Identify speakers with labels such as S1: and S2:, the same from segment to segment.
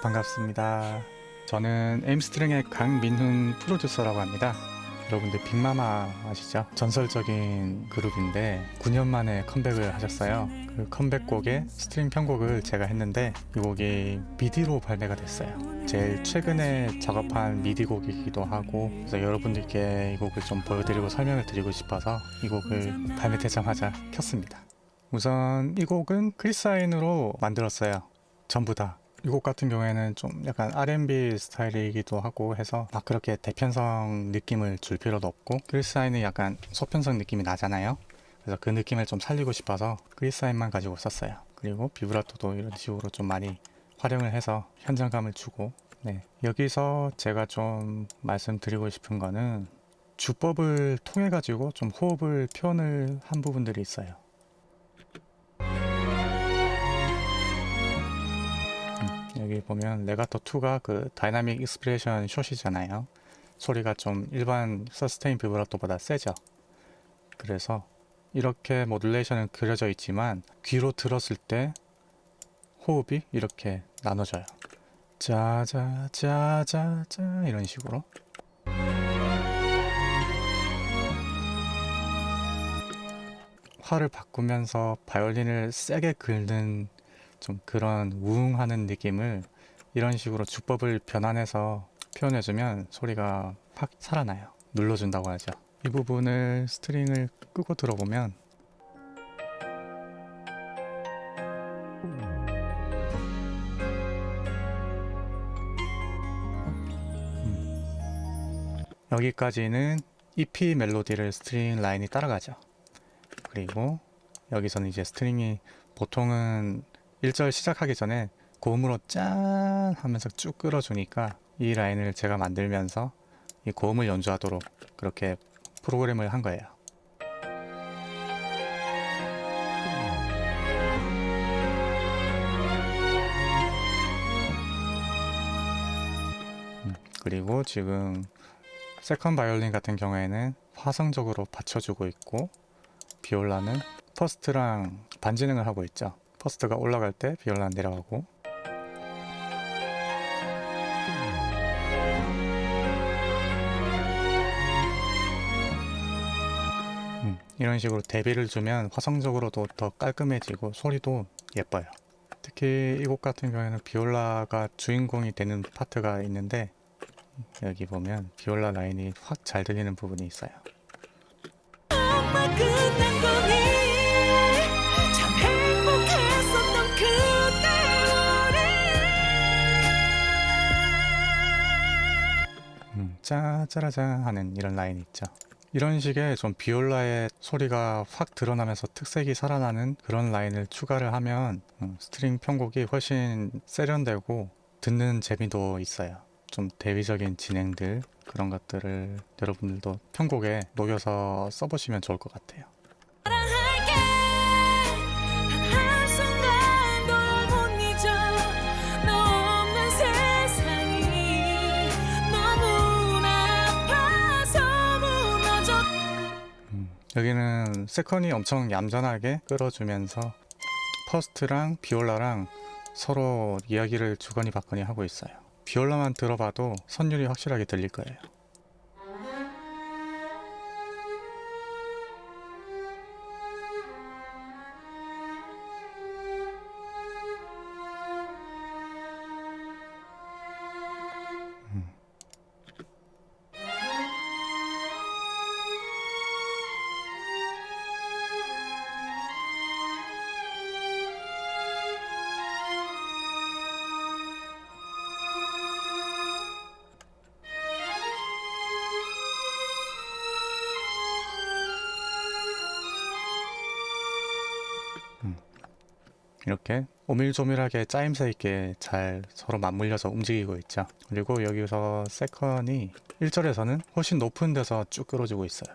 S1: 반갑습니다. 저는 에임스트링의 강민훈 프로듀서라고 합니다. 여러분들 빅마마 아시죠? 전설적인 그룹인데 9년 만에 컴백을 하셨어요. 그 컴백곡의 스트링 편곡을 제가 했는데 이 곡이 미디로 발매가 됐어요. 제일 최근에 작업한 미디 곡이기도 하고, 그래서 여러분들께 이 곡을 좀 보여드리고 설명을 드리고 싶어서 이 곡을 발매되자마자 켰습니다. 우선 이 곡은 크리스아인으로 만들었어요. 전부 다. 이 곡 같은 경우에는 좀 약간 R&B 스타일이기도 하고 해서 막 그렇게 대편성 느낌을 줄 필요도 없고, 크리스아인은 약간 소편성 느낌이 나잖아요. 그래서 그 느낌을 좀 살리고 싶어서 크리스아인만 가지고 썼어요. 그리고 비브라토도 이런 식으로 좀 많이 활용을 해서 현장감을 주고, 네. 여기서 제가 좀 말씀드리고 싶은 거는 주법을 통해 가지고 좀 호흡을 표현을 한 부분들이 있어요. 여기 보면 레가토 2가 그 다이나믹 익스프레션 숏이잖아요. 소리가 좀 일반 서스테인 비브라토보다 세죠. 그래서 이렇게 모듈레이션은 그려져 있지만 귀로 들었을 때 호흡이 이렇게 나눠져요. 짜자 짜자자 이런 식으로. 화를 바꾸면서 바이올린을 세게 긁는 좀 그런 우웅하는 느낌을 이런 식으로 주법을 변환해서 표현해주면 소리가 확 살아나요. 눌러준다고 하죠. 이 부분을 스트링을 끄고 들어보면 여기까지는 EP 멜로디를 스트링 라인이 따라가죠. 그리고 여기서는 이제 스트링이 보통은 1절 시작하기 전에 고음으로 짠 하면서 쭉 끌어주니까 이 라인을 제가 만들면서 이 고음을 연주하도록 그렇게 프로그램을 한 거예요. 그리고 지금 세컨 바이올린 같은 경우에는 화성적으로 받쳐주고 있고, 비올라는 퍼스트랑 반진행을 하고 있죠. 퍼스트가 올라갈 때 비올라는 내려가고, 이런 식으로 대비를 주면 화성적으로도 더 깔끔해지고 소리도 예뻐요. 특히 이 곡 같은 경우에는 비올라가 주인공이 되는 파트가 있는데, 여기 보면 비올라 라인이 확 잘 들리는 부분이 있어요. 짜짜라짜 하는 이런 라인이 있죠. 이런 식의 좀 비올라의 소리가 확 드러나면서 특색이 살아나는 그런 라인을 추가를 하면 스트링 편곡이 훨씬 세련되고 듣는 재미도 있어요. 좀 대비적인 진행들, 그런 것들을 여러분들도 편곡에 녹여서 써보시면 좋을 것 같아요. 여기는 세컨이 엄청 얌전하게 끌어주면서 퍼스트랑 비올라랑 서로 이야기를 주거니 받거니 하고 있어요. 비올라만 들어봐도 선율이 확실하게 들릴 거예요. 이렇게 오밀조밀하게 짜임새 있게 잘 서로 맞물려서 움직이고 있죠. 그리고 여기서 세컨이 1절에서는 훨씬 높은 데서 쭉 끌어주고 있어요.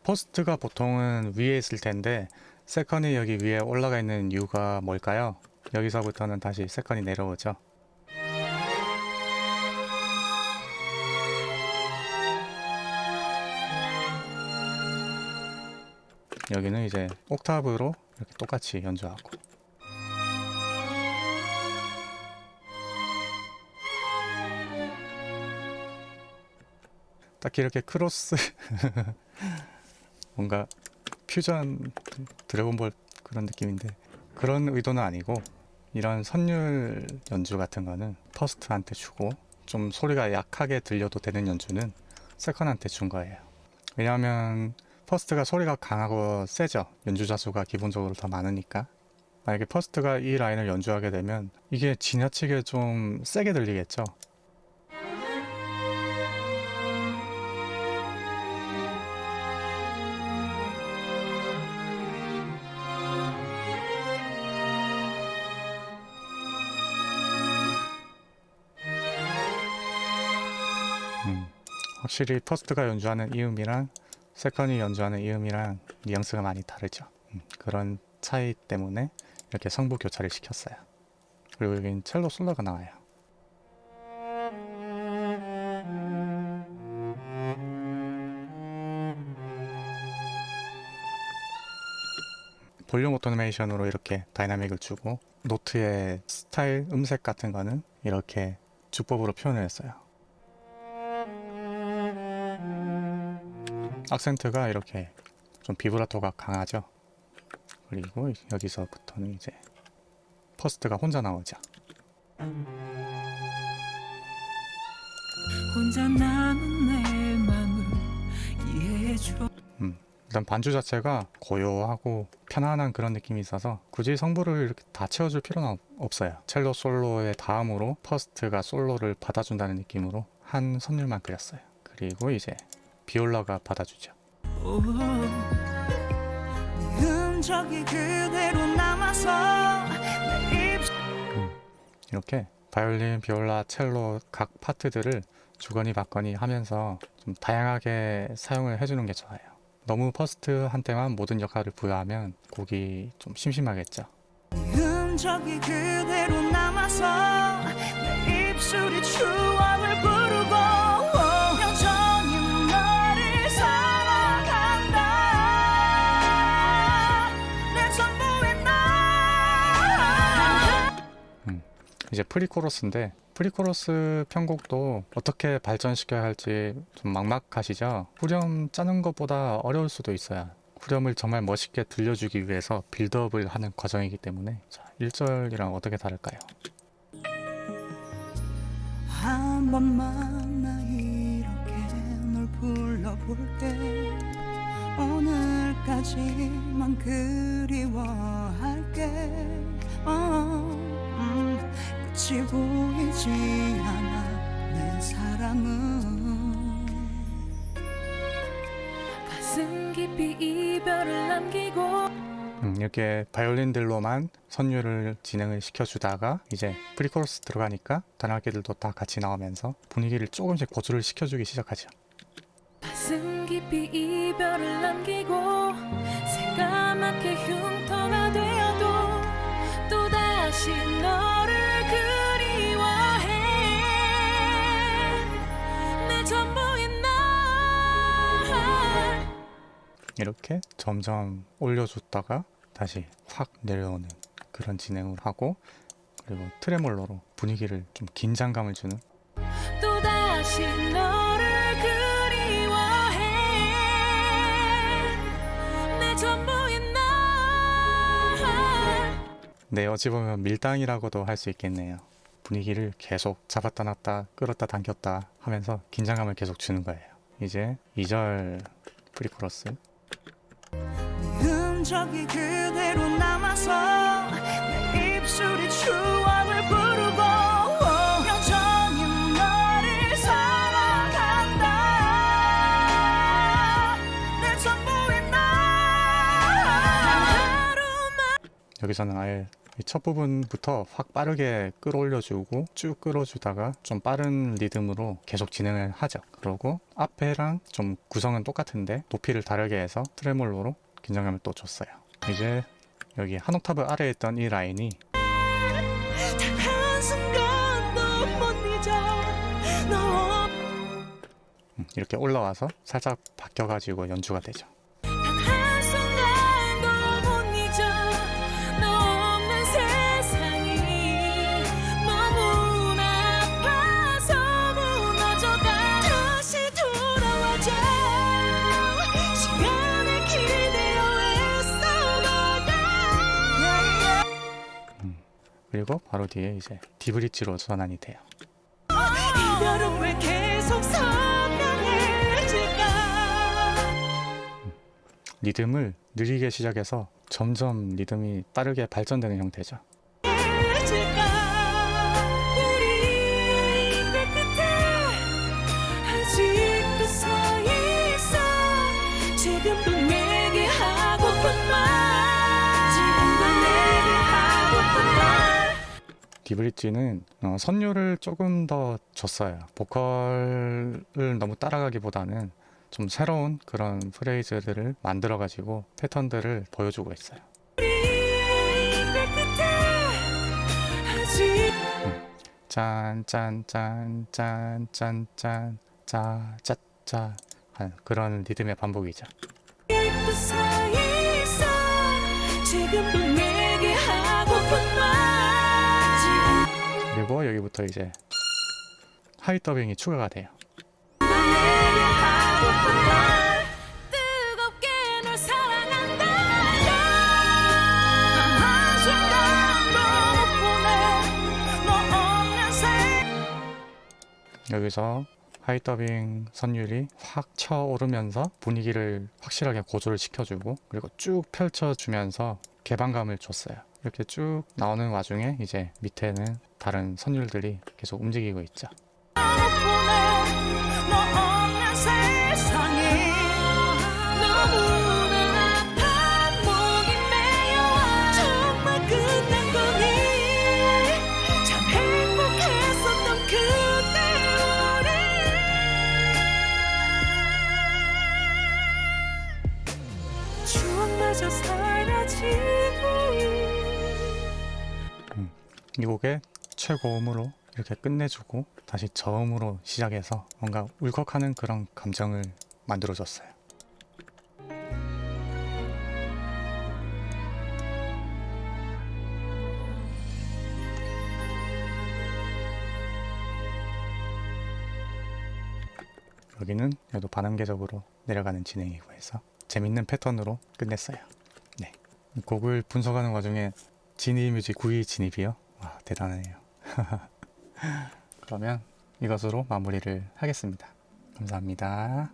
S1: 포스트가 보통은 위에 있을 텐데 세컨이 여기 위에 올라가 있는 이유가 뭘까요? 여기서부터는 다시 세컨이 내려오죠. 여기는 이제 옥타브로 이렇게 똑같이 연주하고, 딱히 이렇게 크로스 뭔가 퓨전 드래곤볼 그런 느낌인데 그런 의도는 아니고, 이런 선율 연주 같은 거는 퍼스트한테 주고 좀 소리가 약하게 들려도 되는 연주는 세컨한테 준 거예요. 왜냐하면 퍼스트가 소리가 강하고 세죠. 연주자 수가 기본적으로 더 많으니까. 만약에 퍼스트가 이 라인을 연주하게 되면 이게 지나치게 좀 세게 들리겠죠. 확실히 퍼스트가 연주하는 이 음이랑 세컨이 연주하는 이 음이랑 뉘앙스가 많이 다르죠. 그런 차이 때문에 이렇게 성부 교차를 시켰어요. 그리고 여긴 첼로 솔로가 나와요. 볼륨 오토메이션으로 이렇게 다이나믹을 주고, 노트의 스타일, 음색 같은 거는 이렇게 주법으로 표현을 했어요. 악센트가 이렇게 좀 비브라토가 강하죠. 그리고 여기서부터는 이제 퍼스트가 혼자 나오죠. 혼자 남은 내 맘을 이해해줘. 일단 반주 자체가 고요하고 편안한 그런 느낌이 있어서 굳이 성부를 이렇게 다 채워줄 필요는 없어요. 첼로 솔로의 다음으로 퍼스트가 솔로를 받아준다는 느낌으로 한 선율만 그렸어요. 그리고 이제 비올라가 받아주죠. 이렇게 바이올린, 비올라, 첼로 각 파트들을 주거니 받거니 하면서 좀 다양하게 사용을 해주는 게 좋아요. 너무 퍼스트한테만 모든 역할을 부여하면 곡이 좀 심심하겠죠. 흔적이 그대로 남아서 내 입술이 추억을 부르고 이제 프리코러스인데, 프리코러스 편곡도 어떻게 발전시켜야 할지 좀 막막하시죠? 후렴 짜는 것보다 어려울 수도 있어요. 후렴을 정말 멋있게 들려주기 위해서 빌드업을 하는 과정이기 때문에. 자, 1절이랑 어떻게 다를까요? 한 번만 나 이렇게 널 불러볼게. 오늘까지만 그리워할게. 끝이 보이지 않아 내 사랑은. 가슴 깊이 이별을 남기고. 이렇게 바이올린들로만 선율을 진행을 시켜주다가 이제 프리코러스 들어가니까 다른 악기들도 다 같이 나오면서 분위기를 조금씩 고조를 시켜주기 시작하죠. 가슴 깊이 이별을 남기고 새까맣게 흉터가 되어도 또다시 너를 그리워해. 내 전부인 날. 이렇게 점점 올려줬다가 다시 확 내려오는 그런 진행을 하고, 그리고 트레몰로로 분위기를 좀 긴장감을 주는. 또다시 너를 그리워해. 내 전부인 날. 네, 어찌 보면 밀당이라고도 할 수 있겠네요. 분위기를 계속 잡았다 놨다 끌었다 당겼다 하면서 긴장감을 계속 주는 거예요. 이제 2절 프리코러스. 흔적이 그대로 남아서 내 입술이 추억을 부르고 여전히 너를 사랑한다. 내 전부인 날. 여기서는 아예 첫 부분부터 확 빠르게 끌어올려주고 쭉 끌어주다가 좀 빠른 리듬으로 계속 진행을 하죠. 그리고 앞에랑 좀 구성은 똑같은데 높이를 다르게 해서 트레몰로로 긴장감을 또 줬어요. 이제 여기 한 옥타브 아래에 있던 이 라인이 이렇게 올라와서 살짝 바뀌어가지고 연주가 되죠. 그리고 바로 뒤에 이제 디브릿지로 전환이 돼요.
S2: 이별은 왜 계속 선명해질까?
S1: 리듬을 느리게 시작해서 점점 리듬이 빠르게 발전되는 형태죠.
S2: 해질까? 우리 이별 끝에 아직도 서 있어. 지금도 내게 하고픈 말, 지금도 내게 하고픈 말.
S1: 디브릿지는 선율을 조금 더 줬어요. 보컬을 너무 따라가기보다는 좀 새로운 그런 프레이즈들을 만들어가지고 패턴들을 보여주고 있어요. 짠짠짠짠짠짠 짜짜짜 하는 그런 리듬의 반복이죠. 그리고 여기부터 이제 하이 더빙이 추가가 돼요. 여기서 하이 더빙 선율이 확 쳐오르면서 분위기를 확실하게 고조를 시켜주고 그리고 쭉 펼쳐주면서 개방감을 줬어요. 이렇게 쭉 나오는 와중에 이제 밑에는 다른 선율들이 계속 움직이고 있죠. 이 곡의 최고음으로 이렇게 끝내주고 다시 저음으로 시작해서 뭔가 울컥하는 그런 감정을 만들어줬어요. 여기는 얘도 반음계적으로 내려가는 진행이고 해서 재밌는 패턴으로 끝냈어요. 네, 곡을 분석하는 와중에 지니뮤직 9위 진입이요? 와, 대단하네요. 그러면 이것으로 마무리를 하겠습니다. 감사합니다.